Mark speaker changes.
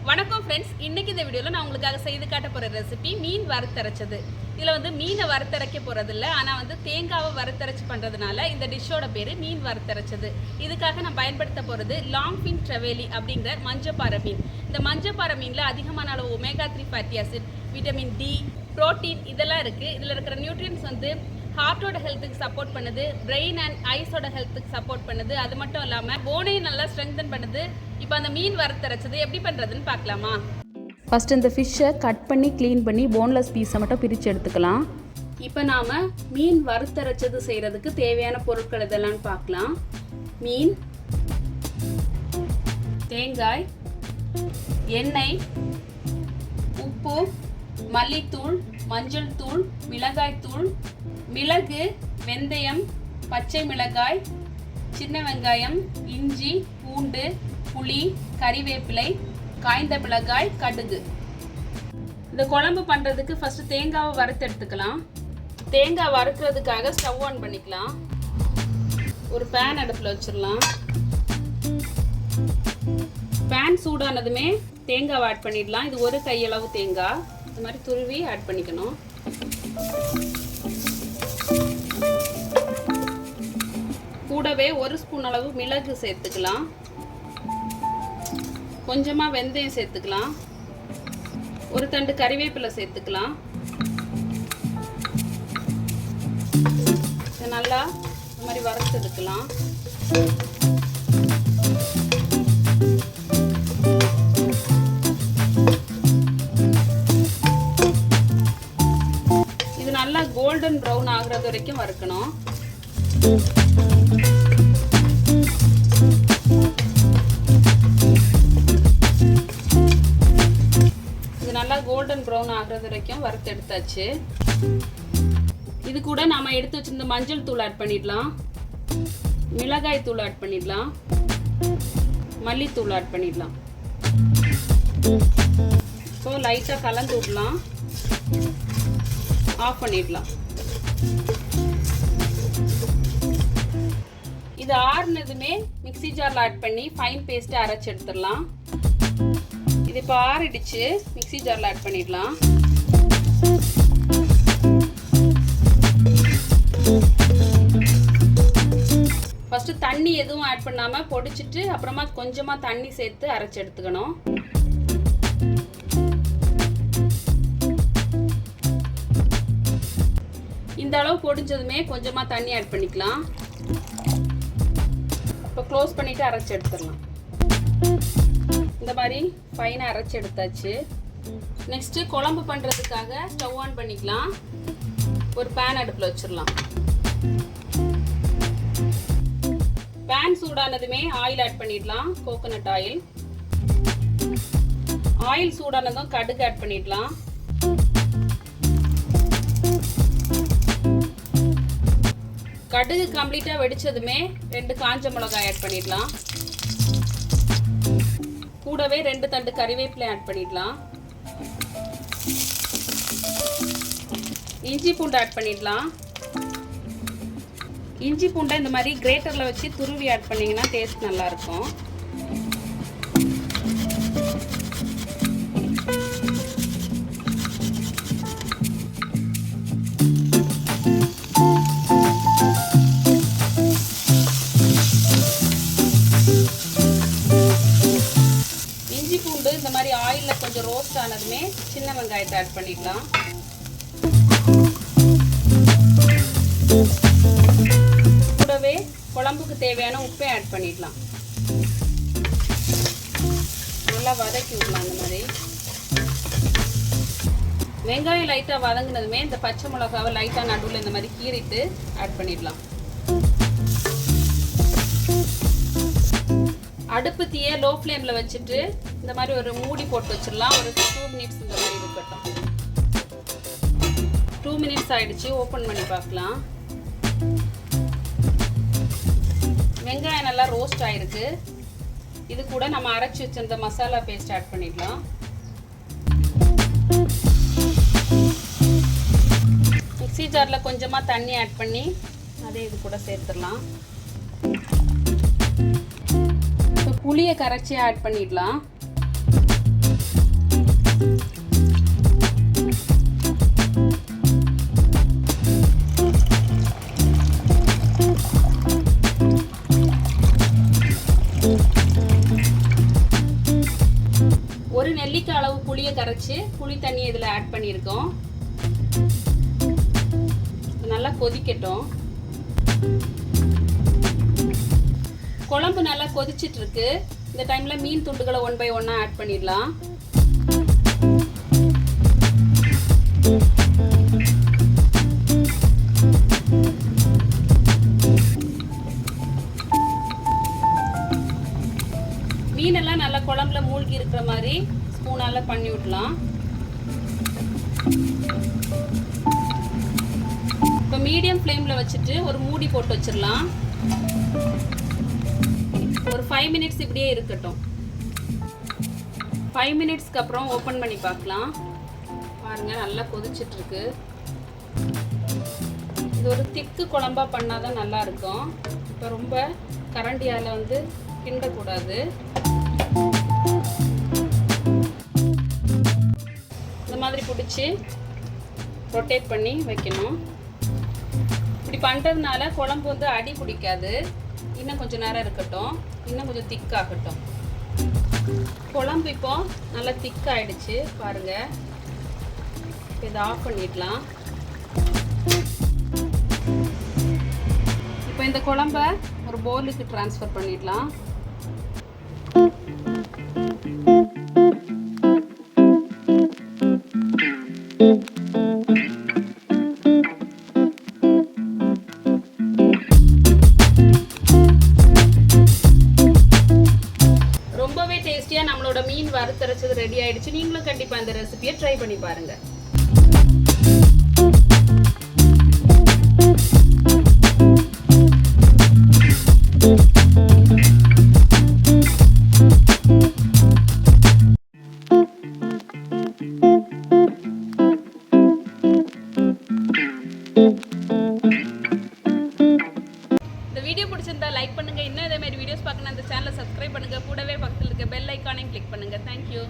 Speaker 1: வணக்கம் ஃப்ரெண்ட்ஸ், இன்னைக்கு இந்த வீடியோவில் நான் உங்களுக்காக செய்து காட்ட போகிற ரெசிபி மீன் வறுத்தரைச்சது. இதில் மீனை வறுத்தரைக்க போகிறதில்ல, ஆனால் தேங்காவை வறுத்தரைச்சி பண்ணுறதுனால இந்த டிஷ்ஷோட பேர் மீன் வறுத்தரைச்சது. இதுக்காக நான் பயன்படுத்த போகிறது லாங் ஃபின் ட்ரெவேலி அப்படிங்கிற மஞ்சப்பாறை மீன். இந்த மஞ்சப்பாறை மீனில் அதிகமான அளவு omega 3 fatty acid, vitamin D, protein இதெல்லாம் இருக்குது. இதில் இருக்கிற நியூட்ரியன்ஸ் ஹார்ட்டோட ஹெல்த்துக்கு சப்போர்ட் பண்ணுது, பிரெயின் அண்ட் ஐஸோட ஹெல்த்துக்கு சப்போர்ட் பண்ணுது. அது மட்டும் இல்லாமல் போனையும் நல்லா ஸ்ட்ரெங்தன் பண்ணுது. இப்போ அந்த மீன் வறுத்தரைச்சது எப்படி பண்ணுறதுன்னு பார்க்கலாமா?
Speaker 2: ஃபஸ்ட்டு இந்த ஃபிஷ்ஷை கட் பண்ணி க்ளீன் பண்ணி போன்லெஸ் பீஸை மட்டும் பிரித்து எடுத்துக்கலாம்.
Speaker 1: இப்போ நாம் மீன் வறுத்தரைச்சது செய்கிறதுக்கு தேவையான பொருட்கள் இதெல்லாம் பார்க்கலாம். மீன், தேங்காய், எண்ணெய், உப்பு, மல்லித்தூள், மஞ்சள் தூள், மிளகாய் தூள், மிளகு, வெந்தயம், பச்சை மிளகாய், சின்ன வெங்காயம், இஞ்சி, பூண்டு, புளி, கறிவேப்பிலை, காய்ந்த மிளகாய், கடுகு. இந்த குழம்பு பண்ணுறதுக்கு ஃபஸ்ட்டு தேங்காவை வறுத்து எடுத்துக்கலாம். தேங்காய் வறுக்கிறதுக்காக ஸ்டவ் ஆன் பண்ணிக்கலாம். ஒரு பேன் அடுப்பில் வச்சிடலாம். பேன் சூடானதுமே தேங்காவை ஆட் பண்ணிடலாம். இது ஒரு கையளவு தேங்காய் இந்த மாதிரி துருவி ஆட் பண்ணிக்கணும். கூடவே ஒரு ஸ்பூன் அளவு மிளகு சேர்த்துக்கலாம். கொஞ்சமாக வெந்தயம் சேர்த்துக்கலாம். ஒரு தண்டு கறிவேப்பிலை சேர்த்துக்கலாம். இதை நல்லா இந்த மாதிரி வறுத்து எடுக்கலாம். இது நல்லா கோல்டன் ப்ரௌன் ஆகுறது வரைக்கும் வறுக்கணும். நல்லா கோல்டன் ப்ரௌன் ஆகிறது வரைக்கும் வறுத்து எடுத்தாச்சு. இது கூட நாம எடுத்து வச்சிருந்த மஞ்சள் தூள் ஆட் பண்ணிடலாம், மிளகாய் தூள் ஆட் பண்ணிடலாம், மல்லித்தூள் ஆட் பண்ணிடலாம். இப்போ லைட்டாக கலந்து விடலாம், ஆஃப் பண்ணிடலாம். இது ஆறுனதுமே மிக்ஸி ஜாரில் ஆட் பண்ணி ஃபைன் பேஸ்ட்டை அரைச்சி எடுத்துடலாம். இது இப்போ ஆறிடுச்சு, மிக்ஸி ஜாரில் ஆட் பண்ணிடலாம். ஃபஸ்ட்டு தண்ணி எதுவும் ஆட் பண்ணாமல் பொடிச்சிட்டு அப்புறமா கொஞ்சமாக தண்ணி சேர்த்து அரைச்சி எடுத்துக்கணும். இந்த அளவு பொடிஞ்சதுமே கொஞ்சமாக தண்ணி ஆட் பண்ணிக்கலாம். இப்போ க்ளோஸ் பண்ணிவிட்டு அரைச்சி எடுத்துடலாம். இந்த மாதிரி ஃபைனாக அரைச்சி எடுத்தாச்சு. நெக்ஸ்ட்டு குழம்பு பண்ணுறதுக்காக ஸ்டவ் ஆன் பண்ணிக்கலாம். ஒரு பேன் அடுப்பில் வச்சிடலாம். பேன் சூடானதுமே ஆயில் ஆட் பண்ணிடலாம், கோகோனட் ஆயில். ஆயில் சூடானதும் கடுகு ஆட் பண்ணிடலாம். கடுகு கம்ப்ளீட்டாக வெடிச்சதுமே 2 காஞ்ச மிளகாய் ஆட் பண்ணிடலாம். கூடவே 2 தண்டு கறிவேப்பிலை ஆட் பண்ணிடலாம். இஞ்சி பூண்டு ஆட் பண்ணிடலாம். இஞ்சி பூண்டை இந்த மாதிரி கிரேட்டரில் வச்சு துருவி ஆட் பண்ணிங்கன்னா டேஸ்ட் நல்லாயிருக்கும். இந்த மாதிரி ஆயிலில் கொஞ்சம் ரோஸ்ட் ஆனதுமே சின்ன வெங்காயத்தை ஆட் பண்ணிடலாம். கூடவே குழம்புக்கு தேவையான உப்பை ஆட் பண்ணிடலாம். நல்லா வதக்கி விடலாம். இந்த மாதிரி வெங்காயம் லைட்டாக வதங்கினதுமே இந்த பச்சை மிளகாவை லைட்டாக நடுவில் இந்த மாதிரி கீறிட்டு ஆட் பண்ணிடலாம். அடுப்பு தீயை லோ ஃப்ளேமில் வச்சுட்டு இந்த மாதிரி ஒரு மூடி போட்டு வச்சிடலாம். ஒரு 2 மினிட்ஸ் இந்த மாதிரி இருக்கட்டும். 2 மினிட்ஸ் ஆயிடுச்சு. ஓப்பன் பண்ணி பார்க்கலாம். வெங்காயம் நல்லா ரோஸ்ட் ஆயிருக்கு. இது கூட நம்ம அரைச்சி வச்சிருந்த மசாலா பேஸ்ட் ஆட் பண்ணிடலாம். மிக்ஸி ஜாரில் கொஞ்சமாக தண்ணி ஆட் பண்ணி அதே இது கூட சேர்த்துடலாம். புளியை கரைச்சி ஆட் பண்ணிடலாம். ஒரு நெல்லிக்காய் அளவு புளியை கரைச்சி புளி தண்ணியை இதில் ஆட் பண்ணியிருக்கோம். நல்லா கொதிக்கட்டும். குழம்பு நல்லா கொதிச்சிட்டு இருக்கு. இந்த டைம்ல மீன் துண்டுகளை 1 by 1 ஆட் பண்ணிடலாம். மீனெல்லாம் நல்லா குழம்புல மூழ்கி இருக்கிற மாதிரி ஸ்பூனால பண்ணி விடலாம். இப்போ மீடியம் ஃப்ளேமில் வச்சுட்டு ஒரு மூடி போட்டு வச்சிடலாம். ஒரு 5 minutes இப்படியே இருக்கட்டும். 5 minutesக்கு அப்புறம் ஓப்பன் பண்ணி பார்க்கலாம். பாருங்க நல்லா கொதிச்சிட்டு இருக்கு. இது ஒரு திக்கு குழம்பா பண்ணாதான் நல்லா இருக்கும். இப்போ ரொம்ப கரண்டியால் வந்து கிண்டக்கூடாது. இந்த மாதிரி பிடிச்சி ரொட்டேட் பண்ணி வைக்கணும். இப்படி பண்ணுறதுனால குழம்பு வந்து அடி பிடிக்காது. இன்னும் கொஞ்சம் நேரம் இருக்கட்டும். இன்னும் கொஞ்சம் திக்காகட்டும். குழம்பு இப்போ நல்லா திக்காயிடுச்சு பாருங்க. இதை ஆஃப் பண்ணிடலாம். இப்போ இந்த குழம்ப ஒரு பவுலுக்கு ட்ரான்ஸ்ஃபர் பண்ணிடலாம். ரொம்பவே டேஸ்டியா நம்மளோட மீன் வறுத்தரைச்சது ரெடி ஆயிடுச்சு. நீங்களும் கண்டிப்பா இந்த ரெசிபியை ட்ரை பண்ணி பாருங்க. இந்த வீடியோ பிடிச்சிருந்தா லைக் பண்ணுங்க. இன்னும் இதே மாதிரி வீடியோஸ் பார்க்கணும் அந்த சேனலை சப்ஸ்கிரைப் பண்ணுங்க. கூடவே பக்கத்தில் இருக்க பெல் ஐக்கானையும் கிளிக் பண்ணுங்க. தேங்க்யூ.